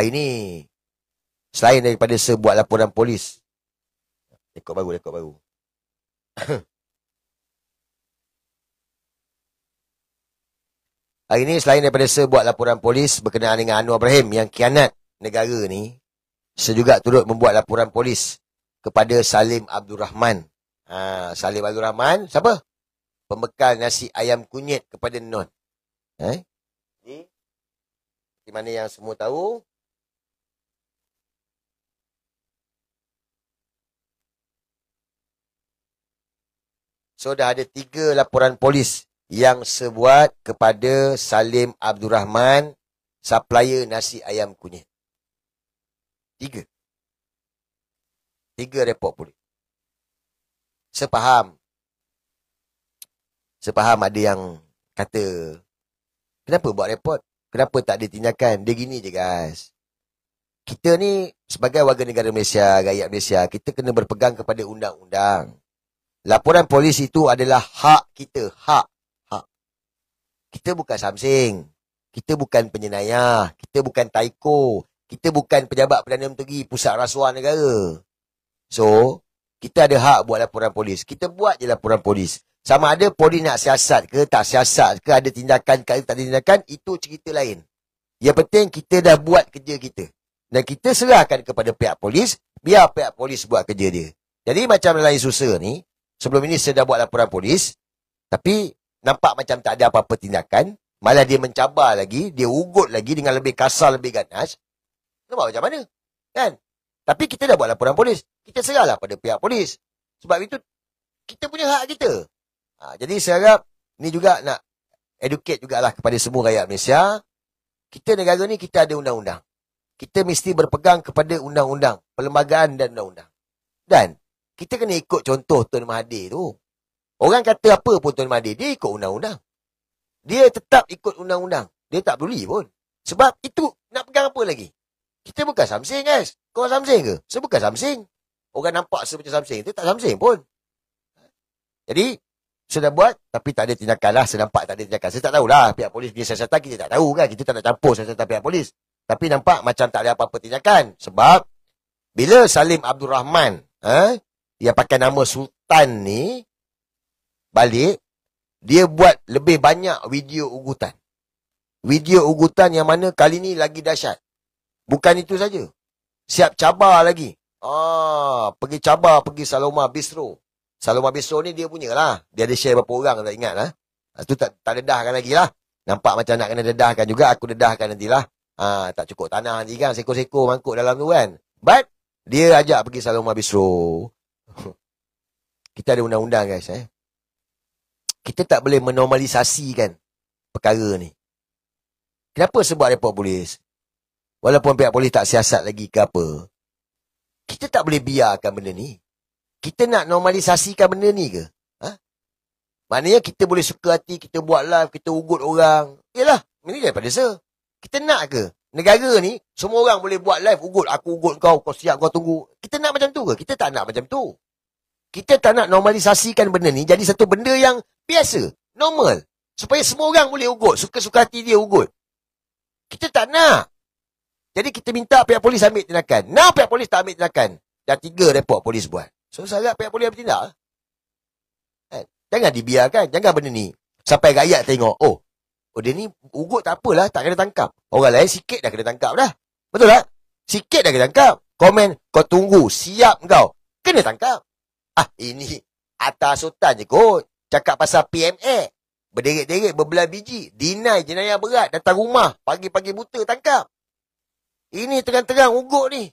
Hari ni, selain daripada sebuah laporan polis. Rekod baru. Hari ni, selain daripada sebuah laporan polis berkenaan dengan Anwar Ibrahim yang khianat negara ni, saya juga turut membuat laporan polis kepada Salim Abdul Rahman. Salim Abdul Rahman, siapa? Pembekal nasi ayam kunyit kepada Non. Jadi, di mana yang semua tahu, so, dah ada 3 laporan polis yang sebuat kepada Salim Abdul Rahman, supplier nasi ayam kunyit. 3 report polis. Sepaham ada yang kata, kenapa buat report? Kenapa tak ada tindakan? Dia gini je guys. Kita ni sebagai warga negara Malaysia, rakyat Malaysia, kita kena berpegang kepada undang-undang. Laporan polis itu adalah hak kita. Hak. Kita bukan Samsing. Kita bukan penjenayah. Kita bukan taiko. Kita bukan pejabat Perdana Menteri Pusat Rasuah Negara. So, kita ada hak buat laporan polis. Kita buat je laporan polis. Sama ada polis nak siasat ke, tak siasat ke, ada tindakan ke, tak ada tindakan, itu cerita lain. Yang penting kita dah buat kerja kita. Dan kita serahkan kepada pihak polis, biar pihak polis buat kerja dia. Jadi macam dalam Isusa ni, sebelum ini saya dah buat laporan polis, tapi nampak macam tak ada apa-apa tindakan, malah dia mencabar lagi, dia ugut lagi dengan lebih kasar, lebih ganas. Nampak macam mana? Kan? Tapi kita dah buat laporan polis. Kita serahlah pada pihak polis. Sebab itu, kita punya hak kita. Jadi saya harap, ni juga nak educate jugalah kepada semua rakyat Malaysia. Kita negara ni, kita ada undang-undang. Kita mesti berpegang kepada undang-undang, perlembagaan dan undang-undang. Dan, kita kena ikut contoh Tun Mahathir tu. Orang kata apa pun Tun Mahathir, dia ikut undang-undang. Dia tetap ikut undang-undang. Dia tak peduli pun. Sebab itu, nak pegang apa lagi? Kita bukan Samsing guys. Kau Samsing ke? Saya bukan Samsing. Orang nampak saya macam Samsing. Itu tak Samsing pun. Jadi, saya dah buat, tapi tak ada tindakan lah. Saya nampak tak ada tindakan. Saya tak tahulah pihak polis punya siasatan, kita tak tahu kan. Kita tak nak campur siasatan pihak polis. Tapi nampak macam tak ada apa-apa tindakan. Sebab, bila Salim Abdul Rahman, yang pakai nama Sultan ni, balik, dia buat lebih banyak video ugutan. Video ugutan yang mana kali ni lagi dahsyat. Bukan itu saja. Siap cabar lagi. Pergi cabar, pergi Saloma Bistro. Saloma Bistro ni dia punya lah. Dia ada share berapa orang, tak ingat lah. Itu tak dedahkan lagi lah. Nampak macam nak kena dedahkan juga. Aku dedahkan nantilah. Tak cukup tanah nanti kan. Seko-seko mangkuk dalam tu kan. But, dia ajak pergi Saloma Bistro. Kita ada undang-undang guys. Kita tak boleh menormalisasikan perkara ni. Kenapa sebab report polis? Walaupun pihak polis tak siasat lagi ke apa. Kita tak boleh biarkan benda ni. Kita nak normalisasikan benda ni ke? Maknanya kita boleh suka hati, kita buat live, kita ugut orang. Yalah, ini daripada saya. Kita nak ke? Negara ni, semua orang boleh buat live, ugut. Aku ugut kau siap, kau tunggu. Kita nak macam tu ke? Kita tak nak macam tu. Kita tak nak normalisasikan benda ni jadi satu benda yang biasa, normal. Supaya semua orang boleh ugut, suka-suka hati dia ugut. Kita tak nak. Jadi kita minta pihak polis ambil tindakan. Nah, pihak polis tak ambil tindakan. Dah 3 report polis buat. So, saya harap pihak polis bertindak. Jangan dibiarkan. Jangan benda ni. Sampai rakyat tengok. Oh, dia ni ugut tak apalah. Tak kena tangkap. Orang lain sikit dah kena tangkap dah. Betul tak? Sikit dah kena tangkap. Komen, kau tunggu. Siap kau. Kena tangkap. Ini atas sultan je kot. Cakap pasal PMA. Berderet-deret, berbelah biji. Deny jenayah berat. Datang rumah. Pagi-pagi buta tangkap. Ini terang-terang ugut ni.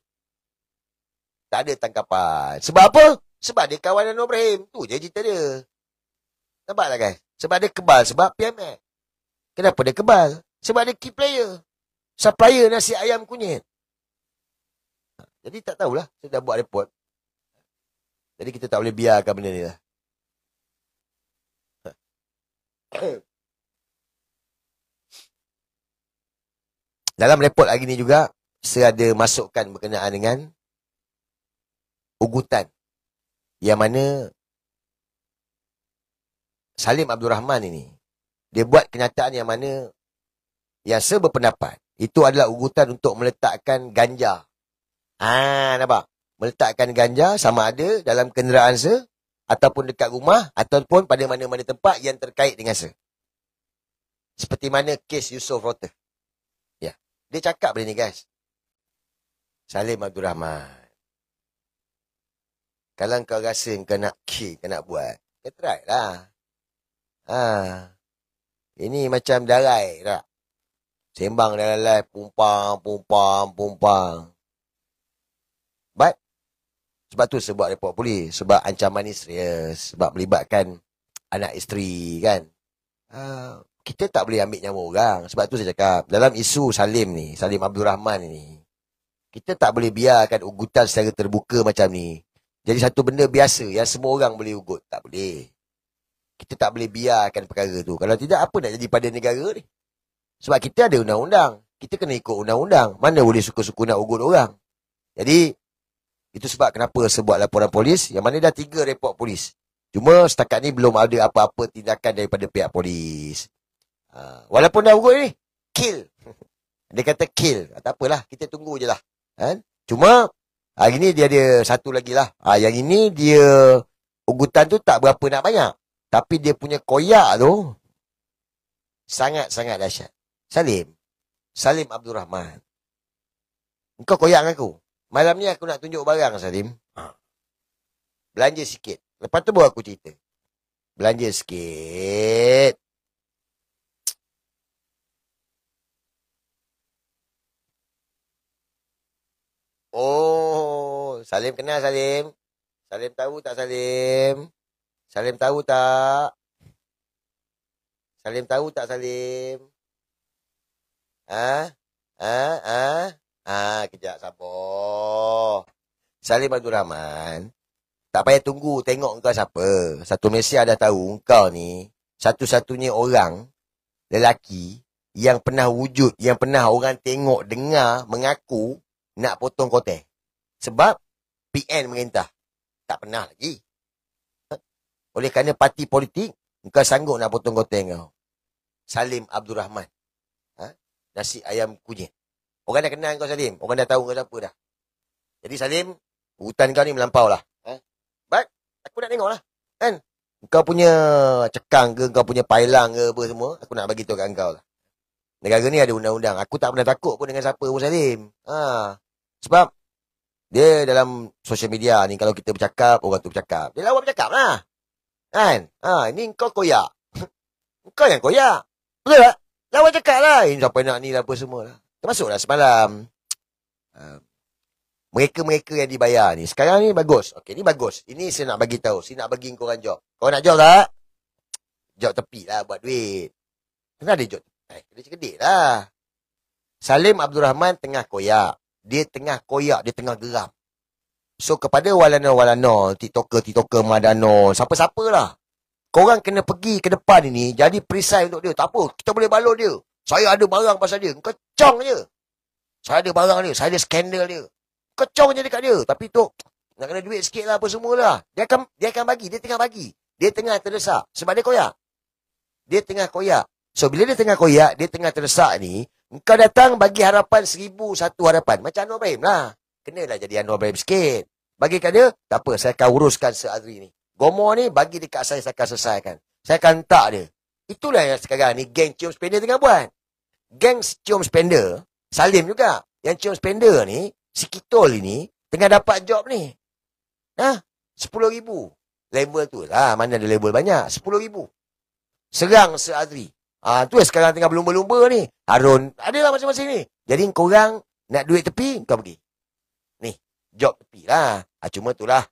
Tak ada tangkapan. Sebab apa? Sebab dia kawan Anwar Ibrahim. Tu je cerita dia. Nampak tak guys? Sebab dia kebal. Sebab PMA. Kenapa dia kebal? Sebab dia key player. Supplier nasi ayam kunyit. Jadi tak tahulah. Saya dah buat report. Jadi kita tak boleh biarkan benda ni lah. Dalam report hari ni juga, saya ada masukkan berkenaan dengan ugutan. Yang mana Salim Abdul Rahman ini, dia buat kenyataan yang mana yang saya berpendapat, Itu adalah ugutan untuk meletakkan ganja. Nampak? Meletakkan ganja sama ada dalam kenderaan ataupun dekat rumah, ataupun pada mana-mana tempat yang terkait dengan seperti mana kes Yusof Rota. Ya. Dia cakap benda ni, guys. Salim Abdul Rahman. Kalau kau rasa kau nak kau nak buat, kau try lah. Ini macam darai tak? Sembang dalam live, pumpang. Sebab tu saya buat report polis. Sebab ancaman ni serius. Sebab melibatkan anak isteri, kan. Kita tak boleh ambil nyawa orang. Sebab tu saya cakap, dalam isu Salim ni, Salim Abdul Rahman ni, kita tak boleh biarkan ugutan secara terbuka macam ni. Jadi satu benda biasa yang semua orang boleh ugut. Tak boleh. Kita tak boleh biarkan perkara tu. Kalau tidak, apa nak jadi pada negara ni? Sebab kita ada undang-undang. Kita kena ikut undang-undang. Mana boleh suka-suka nak ugut orang. Jadi, itu sebab kenapa saya buat laporan polis, yang mana dah 3 report polis. Cuma setakat ni belum ada apa-apa tindakan daripada pihak polis. Walaupun dah ugut ni, kill. Dia kata kill. Tak apalah, kita tunggu je lah. Cuma, hari ni dia ada satu lagi lah. Yang ini dia, ugutan tu tak berapa nak banyak. Tapi dia punya koyak tu, sangat-sangat dahsyat. Salim Abdul Rahman. Engkau koyak dengan aku. Malam ni aku nak tunjuk barang, Salim. Belanja sikit. Lepas tu baru aku cerita. Belanja sikit. Oh, Salim kenal Salim. Salim tahu tak Salim? Salim tahu tak? Salim tahu tak Salim? Kejap sabar. Salim Abdul Rahman. Tak payah tunggu tengok kau siapa. Satu Malaysia dah tahu kau ni satu-satunya orang lelaki yang pernah wujud, yang pernah orang tengok, dengar, mengaku nak potong kotak. Sebab PN merintah. Tak pernah lagi. Oleh kerana parti politik, kau sanggup nak potong kotak kau. Salim Abdul Rahman. Nasi ayam kunyit. Orang dah kenal kau Salim. Orang dah tahu kau siapa dah. Jadi Salim, urutan kau ni melampau lah. Baik, aku nak tengok lah. Kan? Kau punya cekang ke, kau punya pailang ke apa semua, aku nak bagi tahu kat kau lah. Negara ni ada undang-undang. Aku tak pernah takut pun dengan siapa pun Salim. Sebab, dia dalam social media ni, kalau kita bercakap, orang tu bercakap. Dia lawan bercakap lah. Kan? Ini kau koyak. Kau yang koyak. Betul tak? Lawan cakap lah. Ini siapa nak ni lah apa semua lah. Termasuklah semalam. Mereka-mereka yang dibayar ni. Sekarang ni bagus. Okey, ni bagus. Ini saya nak bagi tahu. Saya nak bagi korang job. Korang nak job tak? Job tepi lah buat duit. Kenapa ada job tepi? Dia cekedik lah. Salim Abdul Rahman tengah koyak. Dia tengah koyak. Dia tengah geram. So, kepada walana-walana, TikToker, Madano, siapa-siapa lah. Korang kena pergi ke depan ini. Jadi perisai untuk dia. Tak apa. Kita boleh balon dia. Saya ada barang pasal dia. Kau cong je. Saya ada barang dia. Saya ada skandal dia. Kau cong je dekat dia. Tapi tu, nak kena duit sikit lah apa semua lah. Dia akan bagi. Dia tengah bagi. Dia tengah terdesak. Sebab dia koyak. Dia tengah koyak. So, bila dia tengah koyak, dia tengah terdesak ni, kau datang bagi harapan 1001 harapan. Macam Anwar Ibrahim lah. Kenalah jadi Anwar Ibrahim sikit. Bagi kat dia, tak apa. Saya akan uruskan se-Azri ni. Gomor ni, bagi dekat saya akan selesaikan. Saya akan letak dia. Itulah yang sekarang ni, geng cium spender tengah buat. Geng cium spender, Salim juga. Yang cium spender ni, si Kitol ini, tengah dapat job ni. 10,000. Label tu lah, mana ada label banyak. 10,000. Serang se-Azri. Tu sekarang tengah berlumba-lumba ni. Harun, adalah macam-macam ni. Jadi korang nak duit tepi, kau pergi. Ni, job tepi lah. Cuma tu lah.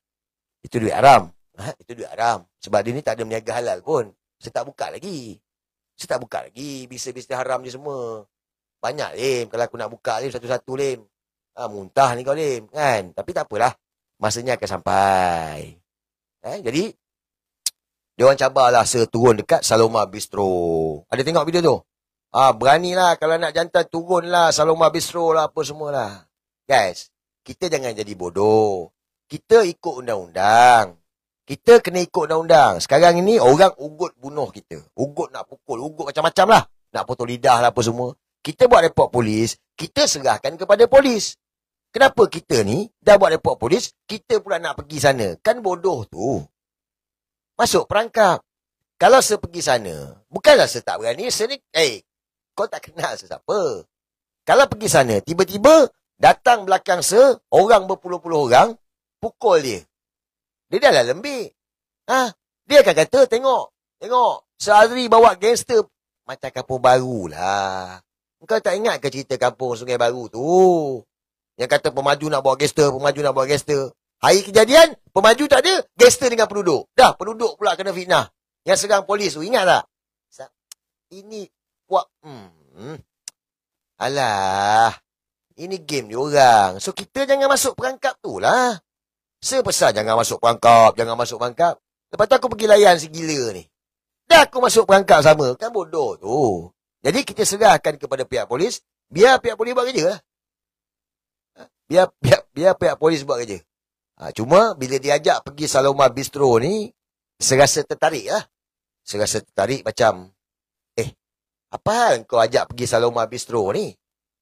Itu duit haram. Itu duit haram. Sebab dia ni tak ada meniaga halal pun. Saya tak buka lagi. Bisnes-bisnes haram je semua. Banyak Lim. Kalau aku nak buka Lim satu-satu Lim. Muntah ni kau Lim. Kan? Tapi tak apalah. Masanya akan sampai. Jadi, dia orang cabarlah turun dekat Saloma Bistro. Ada tengok video tu? Beranilah kalau nak jantan turunlah Saloma Bistro lah apa semualah. Guys, kita jangan jadi bodoh. Kita ikut undang-undang. Kita kena ikut undang-undang. Sekarang ini orang ugut bunuh kita. Ugut nak pukul. Ugut macam-macam lah. Nak potong lidah lah apa semua. Kita buat report polis, kita serahkan kepada polis. Kenapa kita ni dah buat report polis, kita pula nak pergi sana? Kan bodoh tu. Masuk perangkap. Kalau saya pergi sana, bukanlah saya tak berani, saya ni, kau tak kenal saya siapa. Kalau pergi sana, tiba-tiba datang belakang saya, orang berpuluh-puluh orang, pukul dia. Dia dah lah lembik. Dia akan kata, tengok, Syazri bawa gangster. Macam kampung baru lah. Kau tak ingat ke cerita kampung Sungai Baru tu? Yang kata pemaju nak bawa gangster. Hari kejadian, pemaju tak ada, gangster dengan penduduk. Dah, penduduk pula kena fitnah. Yang serang polis tu, ingat tak? Ini, alah, ini game dia orang. So, kita jangan masuk perangkap tu lah. Saya pesan jangan masuk perangkap. Lepas tu aku pergi layan si gila ni. Dah aku masuk perangkap sama. Kan bodoh tu. Jadi kita serahkan kepada pihak polis. Biar pihak polis buat kerja lah. Biar pihak polis buat kerja. Cuma bila diajak pergi Saloma Bistro ni, saya rasa tertarik lah. Saya rasa tertarik macam, apa hal kau ajak pergi Saloma Bistro ni?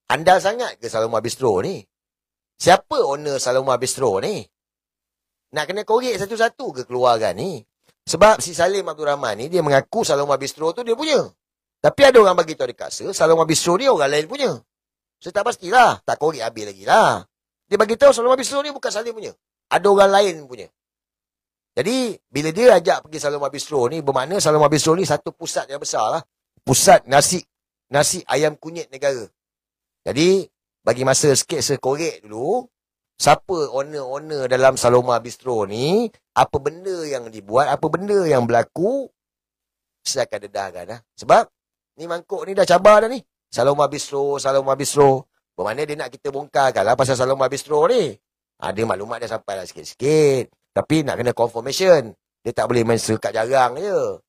Andal sangat ke Saloma Bistro ni? Siapa owner Saloma Bistro ni? Nak kena korek satu-satu ke keluarga ni? Sebab si Salim Abdul Rahman ni, dia mengaku Saloma Bistro tu dia punya. Tapi ada orang bagi tahu dekat saya, Saloma Bistro ni orang lain punya. Saya tak pastilah, tak korek habis lagi lah. Dia bagi tahu Saloma Bistro ni bukan Salim punya. Ada orang lain punya. Jadi, bila dia ajak pergi Saloma Bistro ni, bermakna Saloma Bistro ni satu pusat yang besar lah. Pusat nasi ayam kunyit negara. Jadi, bagi masa sikit saya korek dulu, siapa owner-owner dalam Saloma Bistro ni, apa benda yang dibuat, apa benda yang berlaku, saya akan dedahkan lah. Sebab, ni mangkuk ni dah cabar dah ni. Saloma Bistro. Bermakna dia nak kita bongkarkan lah pasal Saloma Bistro ni. Ada maklumat dia sampai lah sikit-sikit. Tapi nak kena confirmation. Dia tak boleh main sekat jarang je.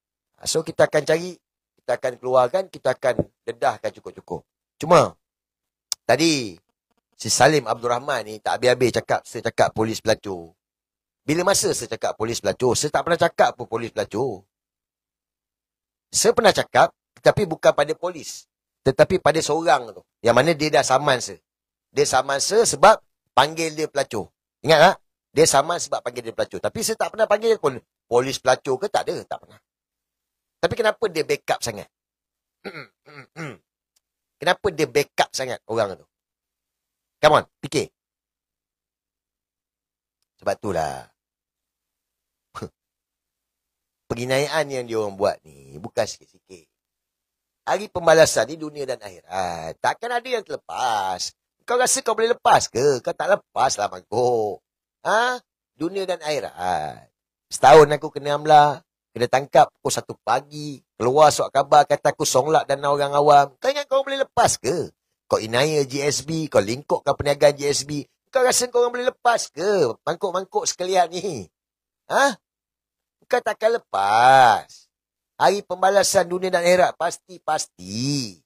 So, kita akan cari, kita akan keluarkan, kita akan dedahkan cukup-cukup. Cuma, tadi, si Salim Abdul Rahman ni tak habis-habis saya cakap polis pelacur. Bila masa saya cakap polis pelacur, saya tak pernah cakap pun polis pelacur. Saya pernah cakap, tapi bukan pada polis. Tetapi pada seorang tu. Yang mana dia dah saman saya. Dia saman saya sebab panggil dia pelacur. Ingat tak? Dia saman sebab panggil dia pelacur. Tapi saya tak pernah panggil dia pun polis pelacur ke? Tak ada. Tak pernah. Tapi kenapa dia backup sangat? Kenapa dia backup sangat orang tu? Come on, fikir. Sebab itulah. Penginayaan yang dia orang buat ni bukan sikit-sikit. Hari pembalasan ni dunia dan akhirat. Takkan ada yang terlepas. Kau rasa kau boleh lepas ke? Kau tak lepas lah mangkuk. Dunia dan akhirat. Setahun aku kena amla. Kena tangkap pukul 1 pagi. Keluar surat khabar kata aku songlak dan orang awam. Kau ingat kau boleh lepas ke? Kau inaya GSB. Kau lingkupkan perniagaan GSB. Kau rasa kau orang boleh lepas ke? Mangkuk-mangkuk sekalian ni. Kau takkan lepas. Hari pembalasan dunia dan akhirat. Pasti-pasti.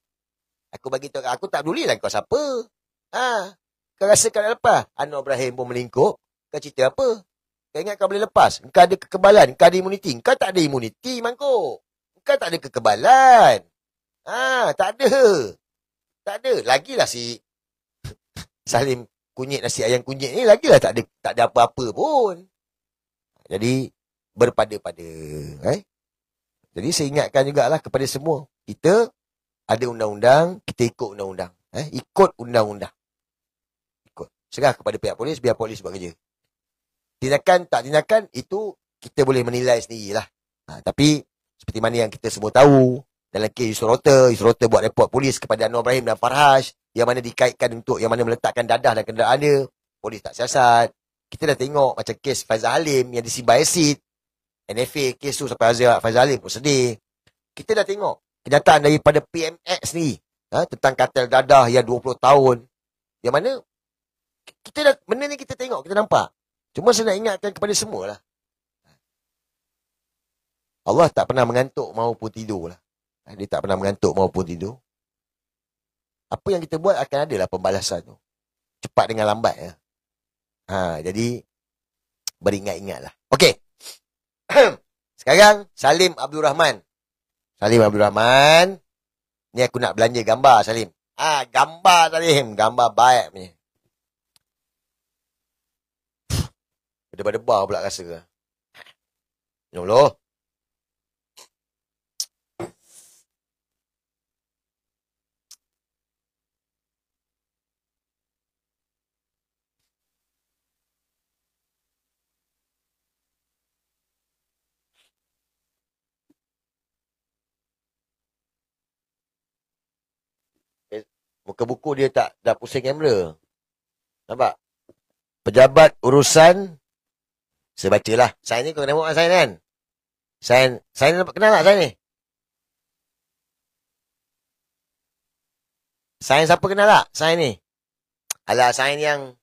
Aku bagi tahu, aku tak peduli lah kau siapa. Kau rasa kau nak lepas? Anwar Ibrahim pun melingkup. Kau cerita apa? Kau ingat kau boleh lepas? Kau ada kekebalan, kau ada imuniti. Kau tak ada imuniti, mangkuk. Kau tak ada kekebalan. Tak ada. Tak ada. Lagilah si Salim kunyit nasi ayam kunyit ni, lagilah tak ada apa-apa pun. Jadi, berpada-pada. Jadi, saya ingatkan jugalah kepada semua. Kita ada undang-undang, kita ikut undang-undang. Ikut undang-undang. Ikut. Serah kepada pihak polis, biar polis buat kerja. Tindakan, tak tindakan, itu kita boleh menilai sendirilah. Tapi, seperti mana yang kita semua tahu, dalam kes Yusrota buat report polis kepada Anwar Ibrahim dan Farhaj, yang mana dikaitkan untuk, yang mana meletakkan dadah dan kenderaan dia, polis tak siasat. Kita dah tengok macam kes Faizal Halim yang disibar asid, NFA, kes tu sampai Faizal Halim pun sedih. Kita dah tengok kenyataan daripada PMX ni, tentang kartel dadah yang 20 tahun, yang mana, kita dah, benda ni kita tengok, kita nampak. Cuma saya nak ingatkan kepada semua lah. Allah tak pernah mengantuk maupun tidur lah. Dia tak pernah mengantuk maupun tidur. Apa yang kita buat akan adalah pembalasan tu. Cepat dengan lambat ya. Jadi beringat-ingatlah. Okey. Sekarang Salim Abdul Rahman. Salim Abdul Rahman. Ni aku nak belanja gambar Salim. Gambar Salim. Gambar baik ni. Berdebar-debar pula rasa. Minum dulu. Muka buku dia tak dah pusing kamera. Nampak? Pejabat urusan. Saya bacalah. Sign ni kau kena tengok sign kan? Sign nampak kenal tak sign ni? Sign siapa kenal tak? Sign ni. Alah, sign yang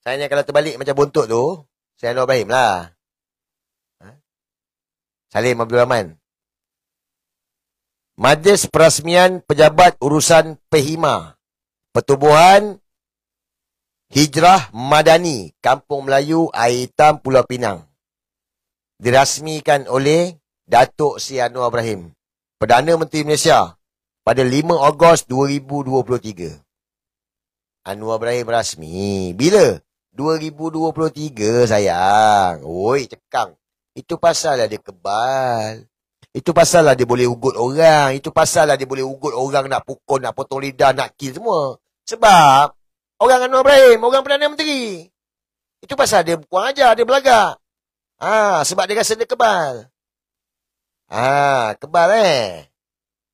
kalau terbalik macam bontot tu. Sign Anwar Ibrahim lah. Salim Abdul Rahman. Majlis Perasmian Pejabat Urusan PHIMA. Pertubuhan Hijrah Madani, Kampung Melayu, Air Hitam, Pulau Pinang. Dirasmikan oleh Datuk Seri Anwar Ibrahim, Perdana Menteri Malaysia, pada 5 Ogos 2023. Anwar Ibrahim rasmi. Bila? 2023 sayang. Oi, cekang. Itu pasal lah dia kebal. Itu pasal lah dia boleh ugut orang. Itu pasal lah dia boleh ugut orang nak pukul, nak potong lidah, nak kill semua. Sebab orang Anwar Ibrahim, orang Perdana Menteri. Itu pasal dia kurang ajar, dia belagak. Sebab dia rasa dia kebal. Kebal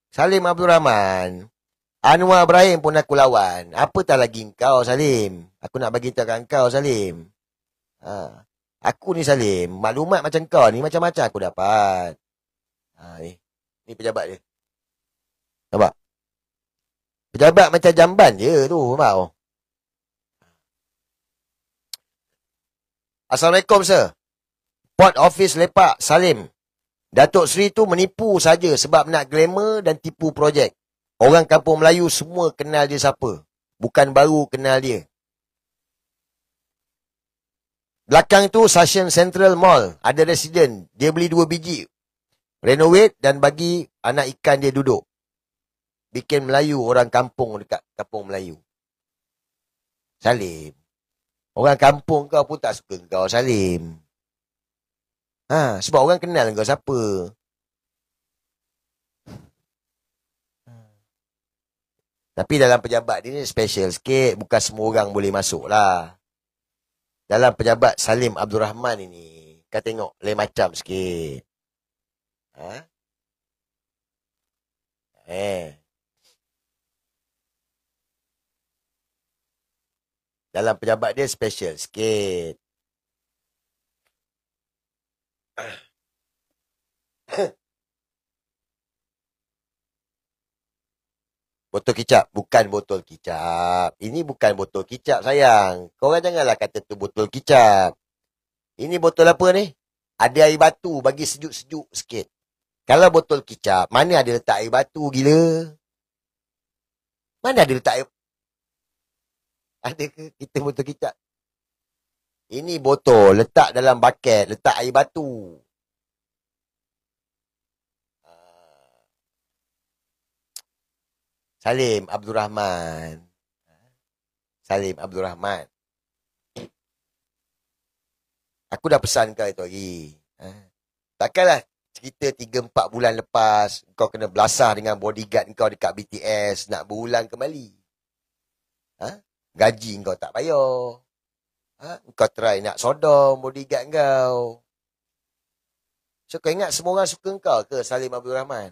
Salim Abdul Rahman. Anwar Ibrahim pun aku lawan. Apa tak lagi kau, Salim? Aku nak bagi tahu kat kau, Salim. Aku ni, Salim, maklumat macam kau ni macam-macam aku dapat. Ni pejabat dia. Nampak? Pejabat macam jamban je tu, nampak? Assalamualaikum, sir. Port Office Lepak, Salim. Datuk Seri tu menipu saja sebab nak glamour dan tipu projek. Orang Kampung Melayu semua kenal dia siapa. Bukan baru kenal dia. Belakang tu Sashian Central Mall. Ada residen. Dia beli 2 biji. Renovate dan bagi anak ikan dia duduk. Bikin Melayu orang kampung dekat Kampung Melayu. Salim. Orang kampung kau pun tak suka kau, Salim. Sebab orang kenal kau siapa. Tapi dalam pejabat ni special sikit. Bukan semua orang boleh masuk lah. Dalam pejabat Salim Abdul Rahman ini, kau tengok lain macam sikit. Dalam pejabat dia special sikit. Botol kicap. Bukan botol kicap. Ini bukan botol kicap, sayang. Korang janganlah kata tu botol kicap. Ini botol apa ni? Ada air batu, bagi sejuk-sejuk sikit. Kalau botol kicap, mana ada letak air batu, gila? Mana ada letak air... Ada ke kita botol kicap? Ini botol, letak dalam buket, letak air batu. Salim Abdul Rahman. Salim Abdul Rahman. Aku dah pesan kau itu hari. Takkanlah cerita 3-4 bulan lepas kau kena belasah dengan bodyguard kau dekat BTS nak berulang kembali. Gaji kau tak bayar. Kau try nak sodom bodyguard kau. So kau ingat semua orang suka kau ke, Salim Abdul Rahman?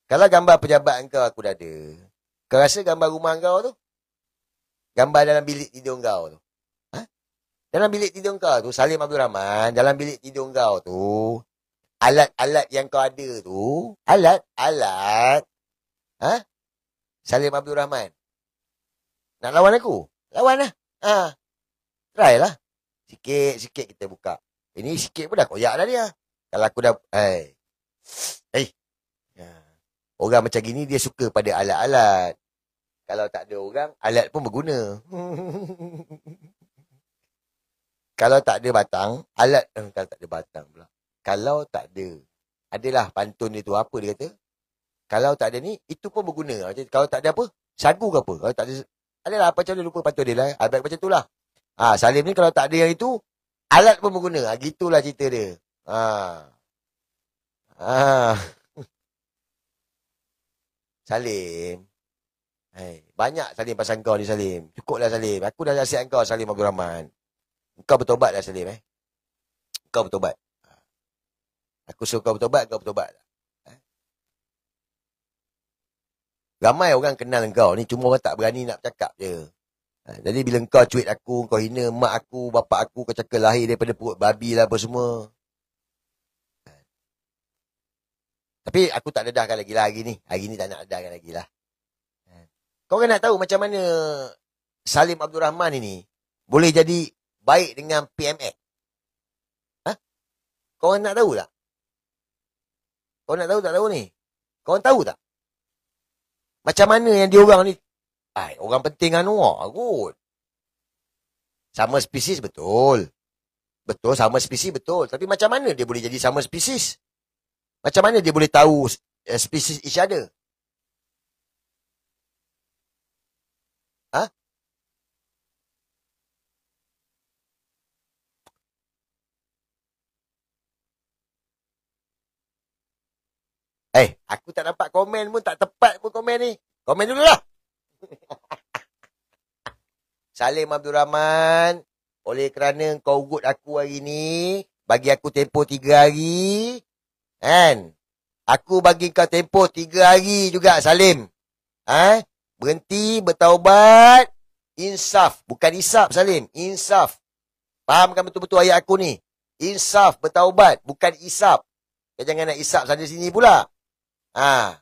Kalau gambar pejabat kau aku dah ada. Kau rasa gambar rumah kau tu? Gambar dalam bilik tidur kau tu. Dalam bilik tidur kau tu, Salim Abdul Rahman, dalam bilik tidur kau tu, alat-alat yang kau ada tu, alat-alat. Salim Abdul Rahman. Nak lawan aku? Lawan lah. Try lah. Sikit-sikit kita buka. Ini sikit pun dah koyak dah dia. Kalau aku dah... Orang macam gini dia suka pada alat-alat. Kalau tak ada orang, alat pun berguna. Kalau tak ada batang, alat... Kalau tak ada batang pula. Kalau tak ada. Adalah pantun dia tu. Apa dia kata? Kalau tak ada ni, itu pun berguna. Macam, kalau tak ada apa, sagu ke apa. Kalau tak ada, adalah apa macam dia lupa patut dia lah. Baik macam tu lah. Salim ni kalau tak ada yang itu, alat pun berguna. Gitulah cerita dia. Salim. Banyak Salim pasal kau ni, Salim. Cukuplah, Salim. Aku dah nasihat kau, Salim Abdul Rahman. Kau bertobat lah, Salim. Kau bertobat. Aku suruh kau bertobat, kau bertobat. Ramai orang kenal kau ni, cuma orang tak berani nak cakap je. Jadi bila kau cuit aku, kau hina mak aku, bapak aku, kau cakap lahir daripada perut babi lah apa semua. Tapi aku tak dedahkan lagi lah hari ni. Hari ni tak nak dedahkan lagi lah. Kau kan nak tahu macam mana Salim Abdul Rahman ini boleh jadi baik dengan PMX? Kau nak tahu tak? Kau nak tahu tak tahu ni? Kau tahu tak? Macam mana yang dia orang ni? Orang penting anuak kot. Sama spesies betul. Betul, sama spesies betul. Tapi macam mana dia boleh jadi sama spesies? Macam mana dia boleh tahu spesies each other? Aku tak dapat komen pun, tak tepat pun komen ni. Komen dulu lah. Salim Abdul Rahman, oleh kerana kau ugut aku hari ni, bagi aku tempoh 3 hari, kan? Aku bagi kau tempoh 3 hari juga, Salim. Berhenti, bertaubat, insaf. Bukan isap, Salim. Insaf. Fahamkan betul-betul ayat aku ni. Insaf, bertaubat, bukan isap. Jangan nak isap sana sini pula. 3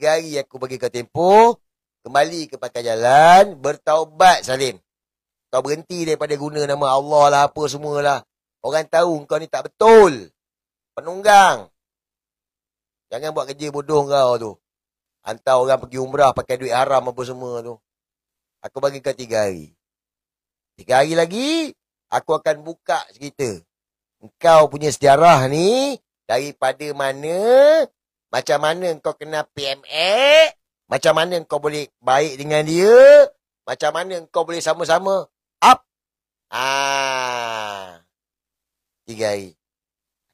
hari aku bagi kau tempoh, kembali ke pakai jalan, bertaubat, Salim. Kau berhenti daripada guna nama Allah lah, apa semualah. Orang tahu kau ni tak betul. Penunggang. Jangan buat kerja bodoh kau tu. Hantar orang pergi umrah pakai duit haram apa semua tu. Aku bagi kau 3 hari. 3 hari lagi, aku akan buka cerita. Engkau punya sejarah ni, daripada mana, macam mana kau kena PMX, macam mana kau boleh baik dengan dia, macam mana kau boleh sama-sama up. 3 hari.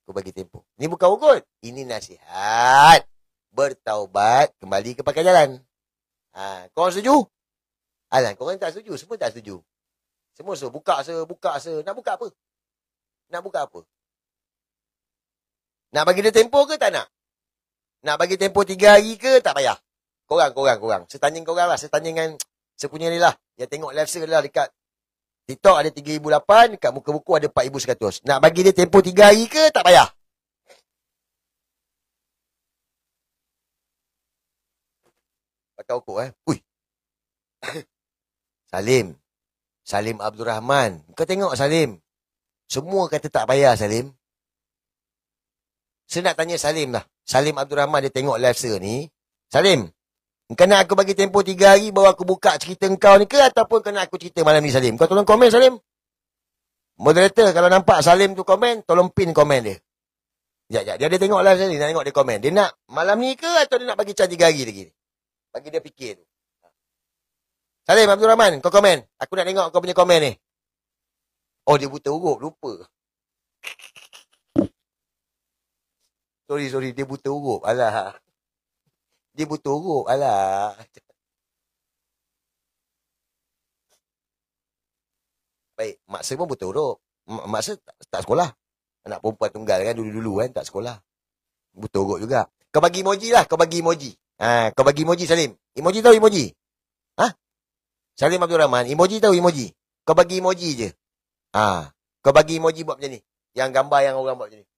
Aku bagi tempoh. Ini bukan ugut. Ini nasihat. Bertaubat, kembali ke pakai jalan. Kau setuju? Alah, korang tak setuju. Semua tak setuju. Semua suruh buka se. Nak buka apa? Nak buka apa? Nak bagi dia tempoh ke tak nak? Nak bagi tempoh 3 hari ke tak payah? Korang. Saya tanya korang lah. Saya tanya dengan sepunya ni lah. Yang tengok live saya lah dekat TikTok ada 3,008. Dekat muka buku ada 4,100. Nak bagi dia tempoh 3 hari ke tak payah? Pakai ukur Ui. Salim Abdul Rahman. Kau tengok Salim. Semua kata tak payah Salim. Saya nak tanya Salim lah. Salim Abdul Rahman dia tengok live saya ni. Salim, kau nak aku bagi tempoh 3 hari baru aku buka cerita kau ni ke? Ataupun kau nak aku cerita malam ni Salim? Kau tolong komen Salim. Moderator kalau nampak Salim tu komen, tolong pin komen dia. Sekejap. Dia tengok live saya ni, nak tengok dia komen. Dia nak malam ni ke atau dia nak bagi charge 3 hari lagi? Bagi dia fikir tu. Salim Abdul Rahman, kau komen. Aku nak tengok kau punya komen ni. Oh, dia buta huruf. Lupa. Sorry. Dia buta huruf. Alah. Dia buta huruf. Alah. Baik. Mak saya pun buta huruf. Mak saya tak sekolah. Anak perempuan tunggal kan. Dulu-dulu kan. Tak sekolah. Buta huruf juga. Kau bagi emoji lah. Kau bagi emoji. Kau bagi emoji Salim. Emoji tahu emoji? Salim Abdul Rahman. Emoji tahu emoji? Kau bagi emoji je. Kau bagi emoji buat macam ni. Yang gambar yang orang buat macam ni.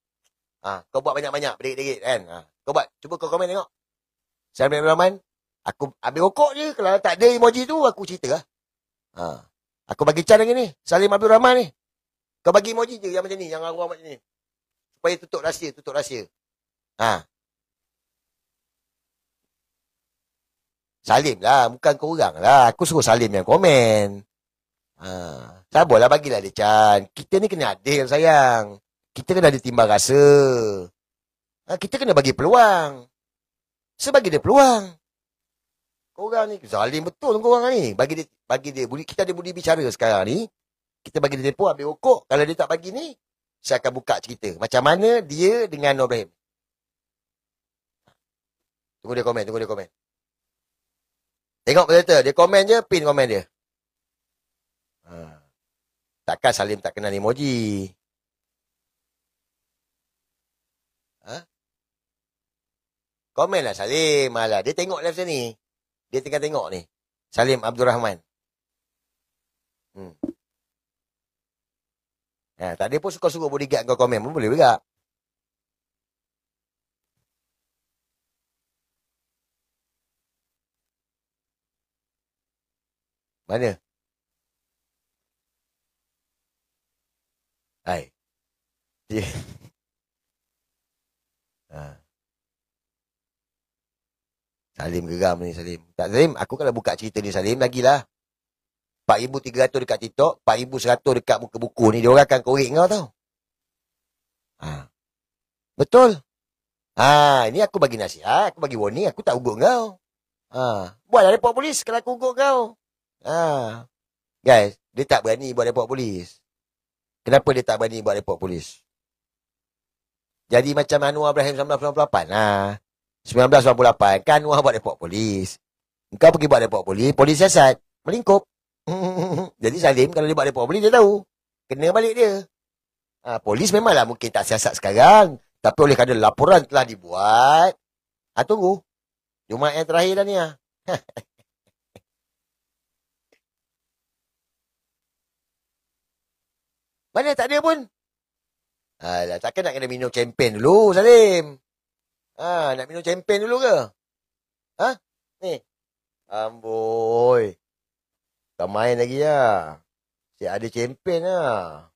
Kau buat banyak-banyak. Dikit-dikit kan. Kau buat. Cuba kau komen tengok. Salim Abdul Rahman. Aku ambil rokok je. Kalau tak ada emoji tu, aku cerita lah. Aku bagi cat lagi ni. Salim Abdul Rahman ni. Kau bagi emoji je yang macam ni. Yang orang macam ni. Supaya tutup rahsia. Salim lah. Bukan korang lah. Aku suruh Salim yang komen. Sabarlah bagilah dia Chan. Kita ni kena adil sayang. Kita kena ada timbang rasa. Kita kena bagi peluang. Saya bagi dia peluang. Korang ni zalim betul korang ni. Bagi dia kita ada budi bicara sekarang ni. Kita bagi dia telefon ambil rokok. Kalau dia tak bagi ni, saya akan buka cerita. Macam mana dia dengan Nur Ibrahim. Tunggu dia komen. Tengok betul dia komen je, pin komen dia. Takkan Salim tak kenal emoji. Komen lah Salim. Malah. Dia tengok live saya ni. Dia tengah tengok ni. Salim Abdul Rahman. Tak ada pun suka-suka bodyguard kau komen pun boleh juga. Mana? Hai. Dia. Salim geram ni Salim. Tak Salim, aku kalau buka cerita ni Salim lagilah. 4,300 dekat TikTok, 4,100 dekat muka buku ni. Dia orang akan korek kau tau. Betul. Ini aku bagi nasihat, aku bagi warning, aku tak ugut kau. Buatlah report polis kalau aku ugut kau. Guys, dia tak berani buat report polis. Kenapa dia tak berani buat report polis? Jadi macam Anwar Ibrahim 1998. 1998 kan Anwar buat report polis. Kau pergi buat report polis, polis siasat, melingkup. Jadi Salim kalau dia buat report polis dia tahu. Kena balik dia. Polis memanglah mungkin tak siasat sekarang. Tapi oleh kerana laporan telah dibuat. Tunggu. Jumaat yang terakhir dah ni. Mana tak ada pun. Alah, takkan nak kena minum champagne dulu, Salim. Nak minum champagne dulu ke? Ni. Amboi. Kau main lagi lah. Siap ada champagne lah.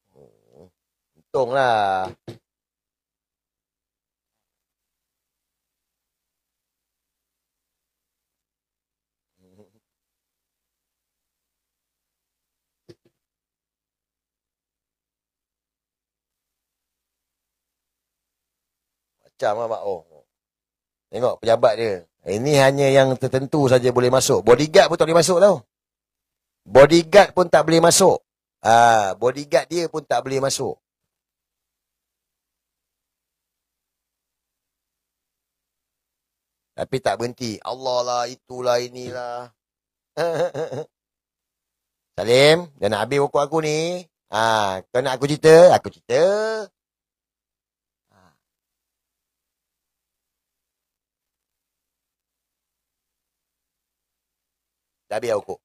Untung lah. Macam lah Pak. Tengok pejabat dia. Ini hanya yang tertentu saja boleh masuk. Bodyguard pun tak boleh masuk tau. Bodyguard pun tak boleh masuk. Bodyguard dia pun tak boleh masuk. Tapi tak berhenti. Allah lah, itulah, inilah. Salim, dah nak habis rokok aku ni. Kau nak aku cerita? Aku cerita. Dah habis rokok.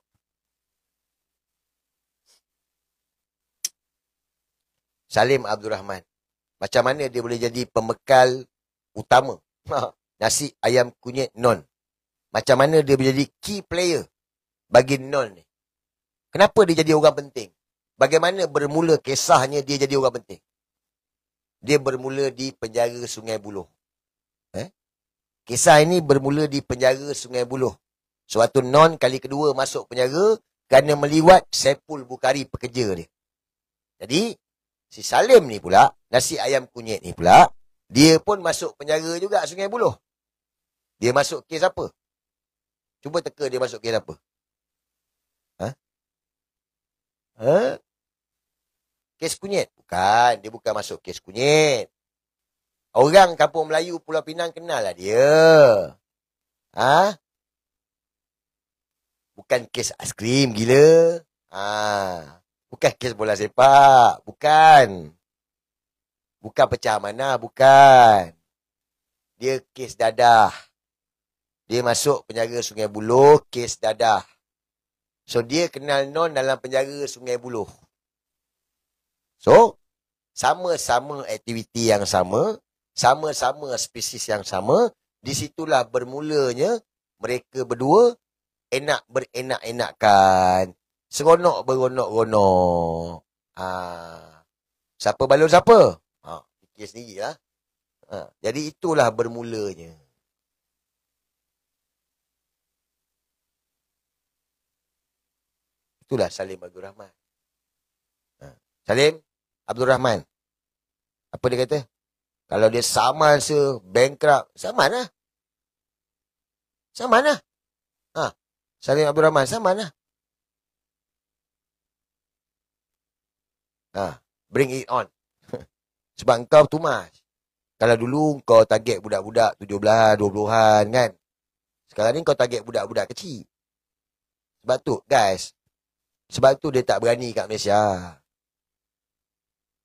Salim Abdul Rahman. Macam mana dia boleh jadi pembekal utama? Nasi ayam kunyit non. Macam mana dia boleh jadi key player bagi non ni? Kenapa dia jadi orang penting? Bagaimana bermula kisahnya dia jadi orang penting? Dia bermula di penjara Sungai Buloh. Kisah ini bermula di penjara Sungai Buloh. Suatu non kali kedua masuk penjara kerana meliwat Saiful Bukhari pekerja dia. Jadi, si Salim ni pula, nasi ayam kunyit ni pula, dia pun masuk penjara juga Sungai Buloh. Dia masuk kes apa? Cuba teka dia masuk kes apa? Kes kunyit? Bukan, dia bukan masuk kes kunyit. Orang kampung Melayu Pulau Pinang kenal lah dia. Bukan kes aiskrim gila. Bukan kes bola sepak. Bukan. Bukan pecah mana. Bukan. Dia kes dadah. Dia masuk penjara Sungai Buloh. Kes dadah. So, dia kenal non dalam penjara Sungai Buloh. So, sama-sama aktiviti yang sama. Sama-sama spesies yang sama. Disitulah bermulanya mereka berdua berenak-enak-enakan. Seronok beronok-ronok. Siapa balon siapa? Fikir sendiri lah. Jadi itulah bermulanya. Itulah Salim Abdul Rahman. Salim Abdul Rahman. Apa dia kata? Kalau dia saman bankrupt, saman lah. Sama lah. Salim Abdul Rahman, sama lah. Bring it on. Sebab kau too much. Kalau dulu kau target budak-budak 17-an, 20-an kan. Sekarang ni kau target budak-budak kecil. Sebab tu, guys. Sebab tu dia tak berani kat Malaysia.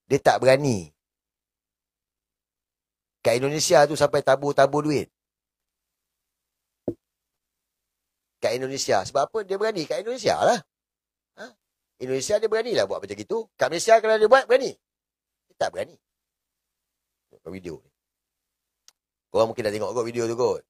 Dia tak berani. Kat Indonesia tu sampai tabur-tabur duit. Kat Indonesia. Sebab apa? Dia berani kat Indonesia lah. Indonesia dia berani lah buat macam gitu. Kat Malaysia kalau dia buat, berani. Dia tak berani. Tengok video ni. Korang mungkin dah tengok kot video tu kot.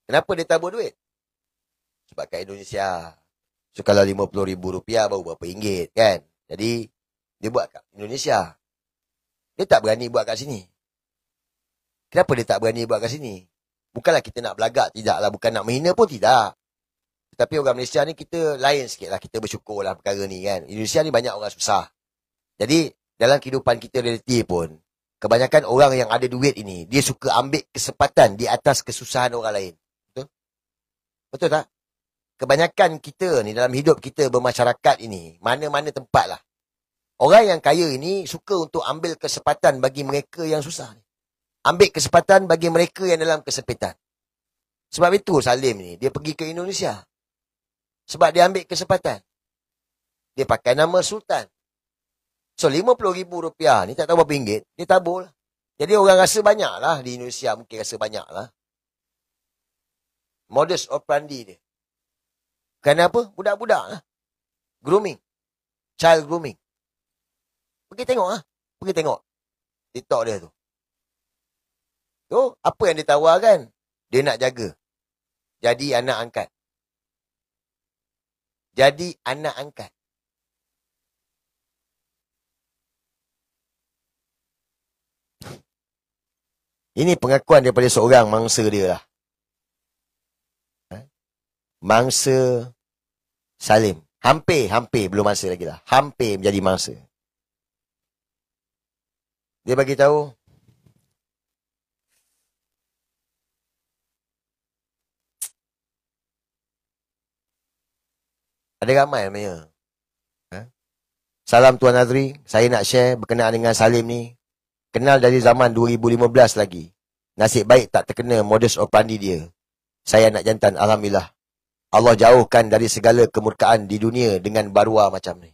Kenapa dia tabur duit? Sebab kat Indonesia. So kalau RM50,000 baru berapa ringgit kan. Jadi dia buat kat Indonesia. Dia tak berani buat kat sini. Kenapa dia tak berani buat kat sini? Bukanlah kita nak belagak, tidaklah. Bukan nak menghina pun tidak. Tetapi orang Malaysia ni kita lain sikit lah. Kita bersyukur lah perkara ni kan. Indonesia ni banyak orang susah. Jadi dalam kehidupan kita realiti pun, kebanyakan orang yang ada duit ini, dia suka ambil kesempatan di atas kesusahan orang lain. Betul? Betul tak? Kebanyakan kita ni dalam hidup kita bermasyarakat ini, mana-mana tempat lah. Orang yang kaya ini suka untuk ambil kesempatan bagi mereka yang susah. Ambil kesempatan bagi mereka yang dalam kesempitan. Sebab itu Salim ni, dia pergi ke Indonesia. Sebab dia ambil kesempatan. Dia pakai nama Sultan. So RM50,000 ni tak tahu berapa ringgit, dia tabur lah. Jadi orang rasa banyak lah di Indonesia, mungkin rasa banyak lah. Modus operandi dia. Kenapa? Budak-budak lah. Grooming. Child grooming. Pergi tengok lah. Pergi tengok. TikTok dia tu. Tu, apa yang dia tawarkan? Dia nak jaga. Jadi anak angkat. Jadi anak angkat. Ini pengakuan daripada seorang mangsa dia lah. Mangsa Salim. Hampir belum mangsa lagi lah. Hampir menjadi mangsa. Dia bagi tahu ada ramai namanya. Salam Tuan Azri, saya nak share berkenaan dengan Salim ni. Kenal dari zaman 2015 lagi. Nasib baik tak terkena modus operandi dia. Saya anak jantan, alhamdulillah. Allah jauhkan dari segala kemurkaan di dunia dengan barua macam ni.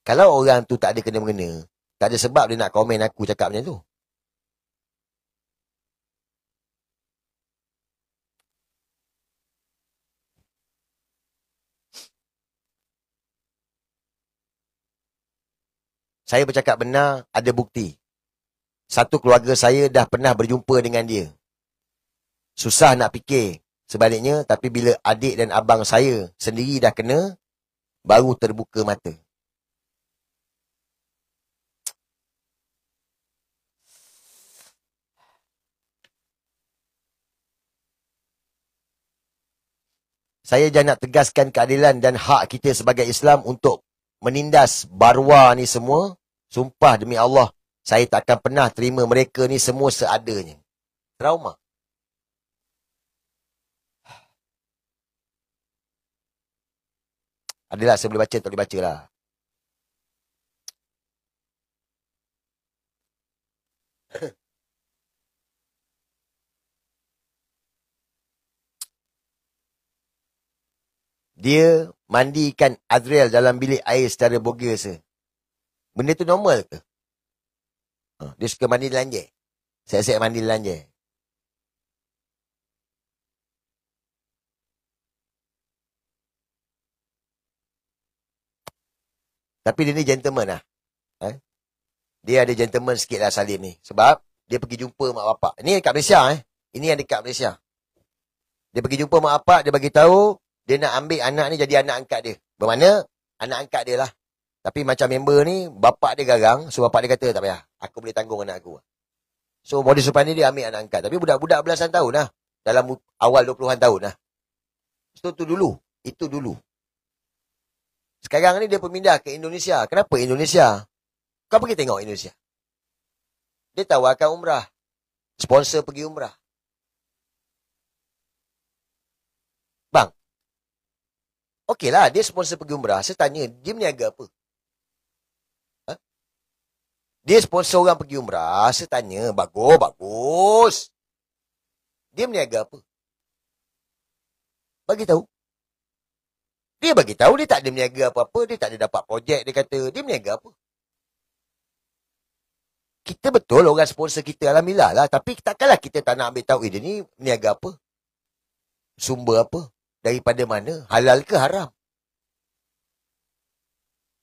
Kalau orang tu tak ada kena-mengena, tak ada sebab dia nak komen aku cakap macam tu. Saya bercakap benar, ada bukti. Satu keluarga saya dah pernah berjumpa dengan dia. Susah nak fikir sebaliknya, tapi bila adik dan abang saya sendiri dah kena, baru terbuka mata. Saya jangan nak tegaskan keadilan dan hak kita sebagai Islam untuk menindas barwa ni semua. Sumpah demi Allah, saya tak akan pernah terima mereka ni semua seadanya. Trauma. Adalah saya boleh baca, tak boleh baca lah. Dia mandikan Azriel dalam bilik air secara bogus. Benda tu normal ke? Dia suka mandi lanjir. Saya mandi lanjir. Tapi dia ni gentleman lah. Dia ada gentleman sikit lah Salim ni. Sebab dia pergi jumpa mak bapak. Ini dekat Malaysia. Ini yang dekat Malaysia. Dia pergi jumpa mak bapak. Dia bagi tahu dia nak ambil anak ni jadi anak angkat dia. Bermakna anak angkat dia lah. Tapi macam member ni, bapak dia garang. So bapak dia kata tak payah. Aku boleh tanggung anak aku. So modus operandi dia ambil anak angkat. Tapi budak-budak belasan tahun lah. Dalam awal 20-an tahun lah. So tu dulu. Itu dulu. Sekarang ni dia pemindah ke Indonesia. Kenapa Indonesia? Kau pergi tengok Indonesia. Dia tawarkan umrah. Sponsor pergi umrah. Bang. Okeylah, dia sponsor pergi umrah. Saya tanya, dia berniaga apa? Ha? Dia sponsor orang pergi umrah. Saya tanya, bagus. Dia berniaga apa? Bagi tahu. Dia bagi tahu dia tak ada berniaga apa-apa. Dia tak ada dapat projek. Dia kata, dia berniaga apa? Kita betul orang sponsor kita, alhamdulillah lah. Tapi takkanlah kita tak nak ambil tahu, dia ni berniaga apa? Sumber apa? Daripada mana? Halal ke haram?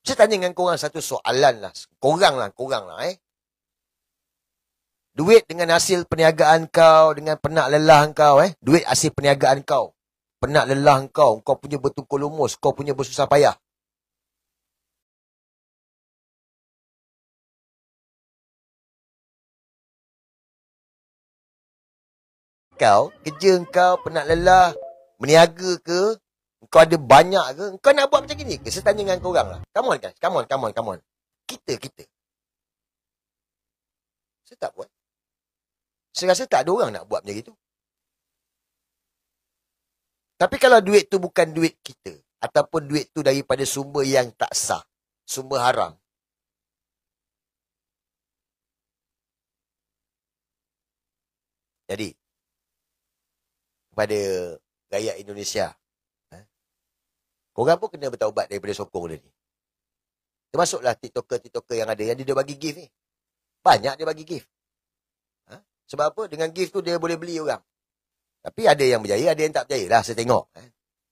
Saya tanya dengan korang satu soalan lah. Korang lah. Duit dengan hasil perniagaan kau, dengan penat lelah kau, duit hasil perniagaan kau. Penat lelah kau punya bertukar lumus, kau punya bersusah payah. Kau, kerja kau penat lelah, meniaga ke, kau ada banyak ke, kau nak buat macam gini ke? Saya tanya dengan korang lah. Come on guys, come on. Kita. Saya tak buat. Saya rasa tak ada orang nak buat macam itu. Tapi kalau duit tu bukan duit kita, ataupun duit tu daripada sumber yang tak sah, sumber haram. Jadi, kepada rakyat Indonesia, korang pun kena bertaubat daripada sokong dia ni. Termasuklah TikToker yang ada, yang dia bagi gift ni. Banyak dia bagi gift. Sebab apa? Dengan gift tu dia boleh beli orang. Tapi ada yang berjaya, ada yang tak berjaya lah, saya tengok.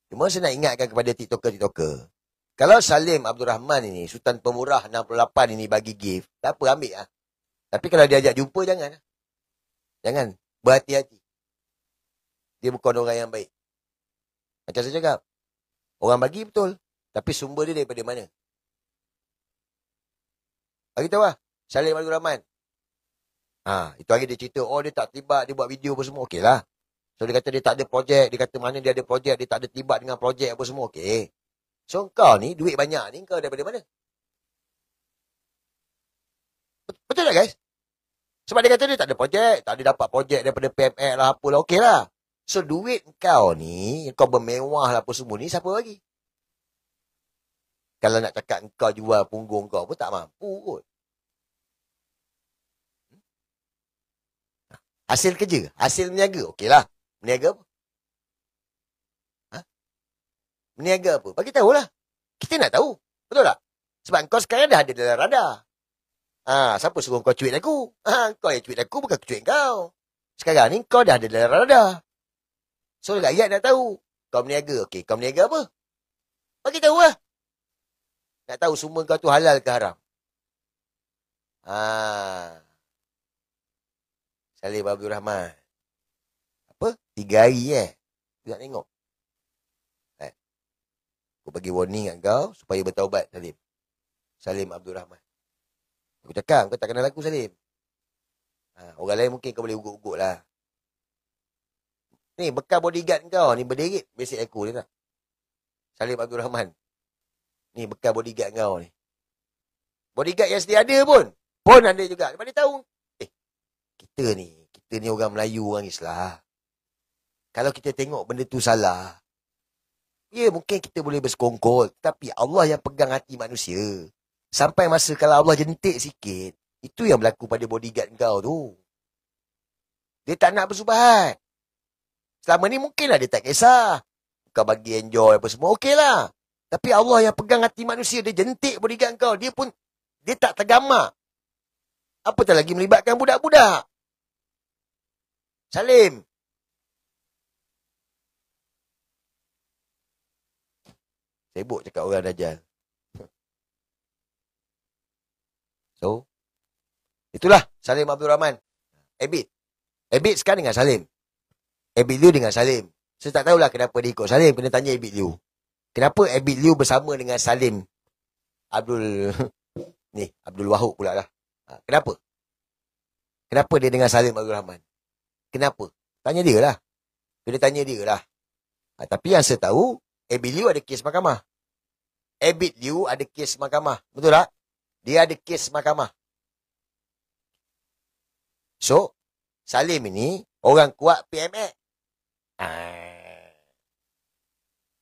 Cuma saya nak ingatkan kepada TikToker. Kalau Salim Abdul Rahman ini, Sultan Pemurah 68 ini bagi gift, tak apa, ambil lah. Tapi kalau dia ajak jumpa, jangan. Jangan, berhati-hati. Dia bukan orang yang baik. Macam saya cakap, orang bagi betul, tapi sumber dia daripada mana? Bagi tahu lah, Salim Abdul Rahman. Itu hari dia cerita, dia tak terlibat, dia buat video apa semua, okey lah. So, dia kata dia tak ada projek. Dia kata mana dia ada projek. Dia tak ada terlibat dengan projek apa semua. Okey. So, kau ni, duit banyak ni, kau daripada mana? Betul tak, guys? Sebab dia kata dia tak ada projek. Tak ada dapat projek daripada PML lah, apalah. Okey lah. So, duit kau ni, kau bermewah lah apa semua ni, siapa bagi? Kalau nak cakap kau jual punggung kau pun tak mampu kot. Hasil kerja, hasil meniaga. Okey lah. Meniaga apa? Meniaga apa? Bagi tahulah. Kita nak tahu. Betul tak? Sebab kau sekarang dah ada dalam radar. Siapa suruh kau cuit aku? Kau yang cuit aku, bukan aku cuit kau. Sekarang ni kau dah ada dalam radar. So, rakyat nak tahu. Kau meniaga. Okey, kau meniaga apa? Bagi tahulah. Nak tahu sumber kau tu halal ke haram. Salim Abdul Rahman. Apa? 3 hari Aku nak tengok. Aku bagi warning kat kau supaya bertaubat, Salim. Salim Abdul Rahman. Aku cakap, kau tak kenal aku, Salim. Orang lain mungkin kau boleh ugut-ugut lah. Ni, bekal bodyguard kau ni berderit. Basic aku ni tak. Salim Abdul Rahman. Ni, bekal bodyguard kau ni. Bodyguard yang sedia ada pun. Pun ada juga. Sebab dia tahu. Kita ni orang Melayu, orang Islam. Kalau kita tengok benda tu salah, mungkin kita boleh bersekongkol. Tapi Allah yang pegang hati manusia. Sampai masa kalau Allah jentik sikit, itu yang berlaku pada bodyguard kau tu. Dia tak nak bersubahat. Selama ni mungkinlah dia tak kisah. Kau bagi enjoy apa semua, okey lah. Tapi Allah yang pegang hati manusia, dia jentik bodyguard kau. Dia tak tergamak. Apatah lagi melibatkan budak-budak. Salim. Sibuk cakap orang Dajjal. So, itulah Salim Abdul Rahman. Abid sekarang dengan Salim. Abid Liu dengan Salim. Saya tak tahulah kenapa dia ikut Salim. Kena tanya Abid Liu. Kenapa Abid Liu bersama dengan Salim Abdul Wahab pula lah. Kenapa? Kenapa dia dengan Salim Abdul Rahman? Kenapa? Tanya dia lah. Kena tanya dia lah. Tapi yang saya tahu, Abid Liu ada kes mahkamah. Abid Liu ada kes mahkamah. Betul tak? Dia ada kes mahkamah. So, Salim ini orang kuat PMX.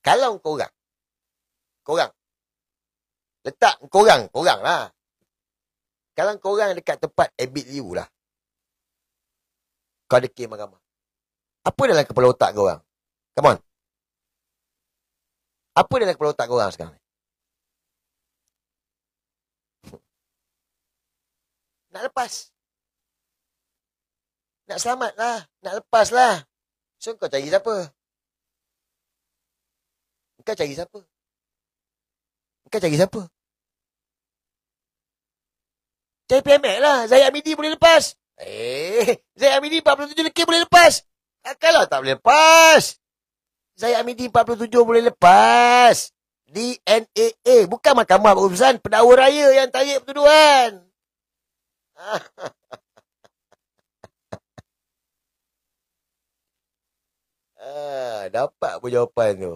Kalau korang letak korang lah. Kalau korang dekat tempat Abid Liu lah, kau ada kes mahkamah. Apa dalam kepala otak korang? Come on. Apa dalam kepala otak korang sekarang? Nak lepas. Nak selamat lah. Nak lepas lah. So, kau cari siapa? Kau cari siapa? Cari PMX lah. Zaid Hamidi boleh lepas. Zaid Hamidi 47 leki boleh lepas. Kalau tak boleh lepas. Zaid Hamidi 47 boleh lepas. DNAA. Bukan Mahkamah Berurusan. Pendakwa raya yang tarik pertuduhan. Dapat pun jawapan tu.